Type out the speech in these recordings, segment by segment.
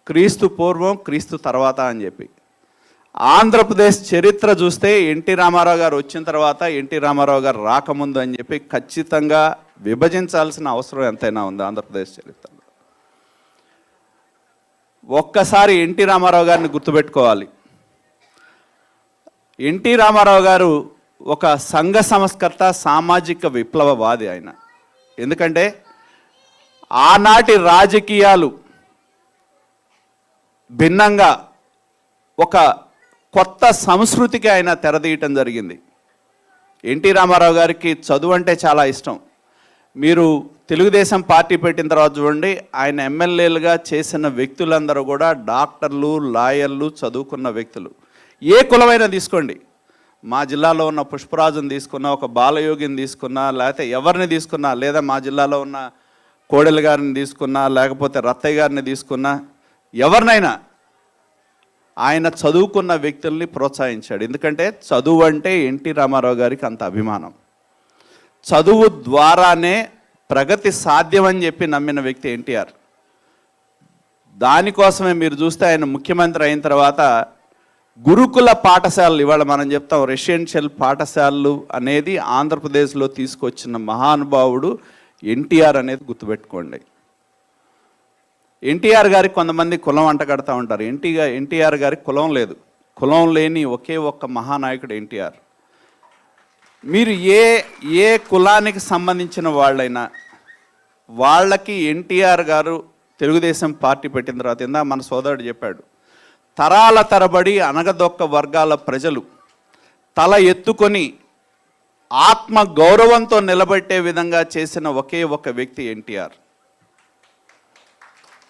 క్రీస్తు పూర్వం క్రీస్తు తర్వాత అని చెప్పి. ఆంధ్రప్రదేశ్ చరిత్ర చూస్తే ఎన్టీ రామారావు గారు వచ్చిన తర్వాత, ఎన్టీ రామారావు గారు రాకముందు అని చెప్పి ఖచ్చితంగా విభజించాల్సిన అవసరం ఎంతైనా ఉంది ఆంధ్రప్రదేశ్ చరిత్రలో. ఒక్కసారి ఎన్టీ రామారావు గారిని గుర్తుపెట్టుకోవాలి. ఎన్టీ రామారావు గారు ఒక సంఘ సంస్కర్త, సామాజిక విప్లవవాది ఆయన. ఎందుకంటే ఆనాటి రాజకీయాలు భిన్నంగా ఒక కొత్త సంస్కృతికి ఆయన తెరదీయటం జరిగింది. ఎన్టీ రామారావు గారికి చదువు అంటే చాలా ఇష్టం. మీరు తెలుగుదేశం పార్టీ పెట్టిన తర్వాత చూడండి, ఆయన ఎమ్మెల్యేలుగా చేసిన వ్యక్తులందరూ కూడా డాక్టర్లు, లాయర్లు, చదువుకున్న వ్యక్తులు. ఏ కులమైనా తీసుకోండి, మా జిల్లాలో ఉన్న పుష్పరాజుని తీసుకున్నా, ఒక బాలయోగిని తీసుకున్నా, లేకపోతే ఎవరిని తీసుకున్నా, లేదా మా జిల్లాలో ఉన్న కోడెల గారిని తీసుకున్నా, లేకపోతే రత్తయ్య గారిని తీసుకున్నా, ఎవరినైనా ఆయన చదువుకున్న వ్యక్తుల్ని ప్రోత్సహించాడు. ఎందుకంటే చదువు అంటే ఎన్టీ రామారావు గారికి అంత అభిమానం. చదువు ద్వారానే ప్రగతి సాధ్యమని చెప్పి నమ్మిన వ్యక్తి ఎన్టీఆర్. దానికోసమే మీరు చూస్తే ఆయన ముఖ్యమంత్రి అయిన తర్వాత గురుకుల పాఠశాలలు, ఇవాళ మనం చెప్తాం రెసిడెన్షియల్ పాఠశాలలు అనేది ఆంధ్రప్రదేశ్లో తీసుకొచ్చిన మహానుభావుడు ఎన్టీఆర్ అనేది గుర్తుపెట్టుకోండి. ఎన్టీఆర్ గారికి కొంతమంది కులం అంటగడతా ఉంటారు. ఎన్టీఆర్ గారికి కులం లేదు. కులం లేని ఒకే ఒక్క మహానాయకుడు ఎన్టీఆర్. మీరు ఏ కులానికి సంబంధించిన వాళ్ళైనా వాళ్ళకి ఎన్టీఆర్ గారు తెలుగుదేశం పార్టీ పెట్టిన తర్వాత, ఇందా మన సోదరుడు చెప్పాడు, తరాల తరబడి అనగదొక్క వర్గాల ప్రజలు తల ఎత్తుకొని ఆత్మ గౌరవంతో నిలబెట్టే విధంగా చేసిన ఒకే ఒక వ్యక్తి ఎన్టీఆర్.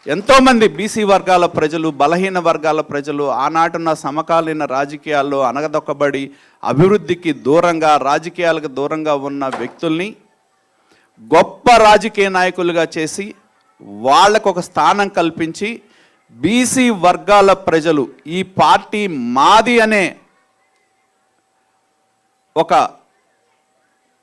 ఎంతోమంది బీసీ వర్గాల ప్రజలు, బలహీన వర్గాల ప్రజలు ఆనాటున్న సమకాలీన రాజకీయాల్లో అనగదొక్కబడి అభివృద్ధికి దూరంగా, రాజకీయాలకు దూరంగా ఉన్న వ్యక్తుల్ని గొప్ప రాజకీయ నాయకులుగా చేసి వాళ్ళకు ఒక స్థానం కల్పించి బీసీ వర్గాల ప్రజలు ఈ పార్టీ మాది అనే ఒక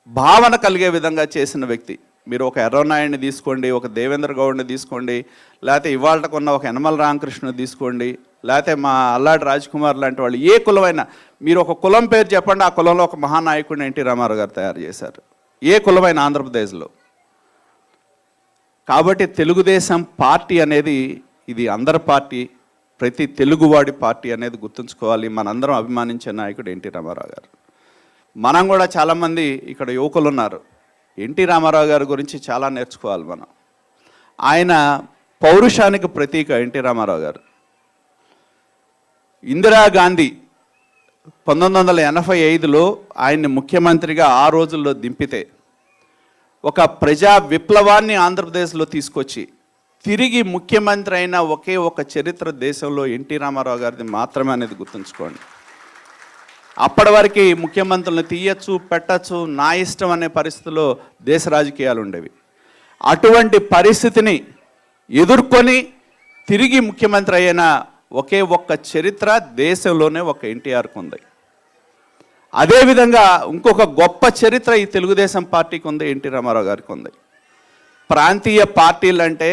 భావన కలిగే విధంగా చేసిన వ్యక్తి. మీరు ఒక ఎర్రనాయుడిని తీసుకోండి, ఒక దేవేంద్ర గౌడ్ని తీసుకోండి, లేకపోతే ఇవాళకున్న ఒక యనమల రామకృష్ణని తీసుకోండి, లేకపోతే మా అల్లాడి రాజ్కుమార్ లాంటి వాళ్ళు, ఏ కులమైనా మీరు ఒక కులం పేరు చెప్పండి, ఆ కులంలో ఒక మహానాయకుడిని ఎన్టీ రామారావు గారు తయారు చేశారు. ఏ కులమైన ఆంధ్రప్రదేశ్లో. కాబట్టి తెలుగుదేశం పార్టీ అనేది ఇది అందరి పార్టీ, ప్రతి తెలుగువాడి పార్టీ అనేది గుర్తుంచుకోవాలి. మనందరం అభిమానించే నాయకుడు ఎన్టీ రామారావు గారు. మనం కూడా చాలామంది ఇక్కడ యువకులు ఉన్నారు, ఎన్టీ రామారావు గారి గురించి చాలా నేర్చుకోవాలి మనం. ఆయన పౌరుషానికి ప్రతీక ఎన్టీ రామారావు గారు. ఇందిరాగాంధీ 1985లో ఆయన్ని ముఖ్యమంత్రిగా ఆ రోజుల్లో దింపితే ఒక ప్రజా విప్లవాన్ని ఆంధ్రప్రదేశ్లో తీసుకొచ్చి తిరిగి ముఖ్యమంత్రి అయిన ఒకే ఒక చరిత్ర దేశంలో ఎన్టీ రామారావు గారిది మాత్రమే అనేది గుర్తుంచుకోండి. అప్పటి వరకు ముఖ్యమంత్రులను తీయచ్చు, పెట్టచ్చు, నా ఇష్టం అనే పరిస్థితిలో దేశ రాజకీయాలు ఉండేవి. అటువంటి పరిస్థితిని ఎదుర్కొని తిరిగి ముఖ్యమంత్రి అయిన ఒకే ఒక్క చరిత్ర దేశంలోనే ఒక ఎన్టీఆర్కి ఉంది. అదేవిధంగా ఇంకొక గొప్ప చరిత్ర ఈ తెలుగుదేశం పార్టీకి ఉంది, ఎన్టీ రామారావు గారికి ఉంది. ప్రాంతీయ పార్టీలు అంటే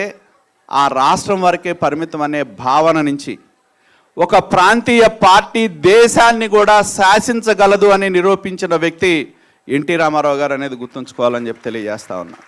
ఆ రాష్ట్రం వరకే పరిమితం అనే భావన నుంచి ఒక ప్రాంతీయ పార్టీ దేశాన్ని కూడా శాసించగలదు అని నిరూపించిన వ్యక్తి ఎన్టీ రామారావు గారు అనేది గుర్తుంచుకోవాలని చెప్పి తెలియజేస్తా ఉన్నా.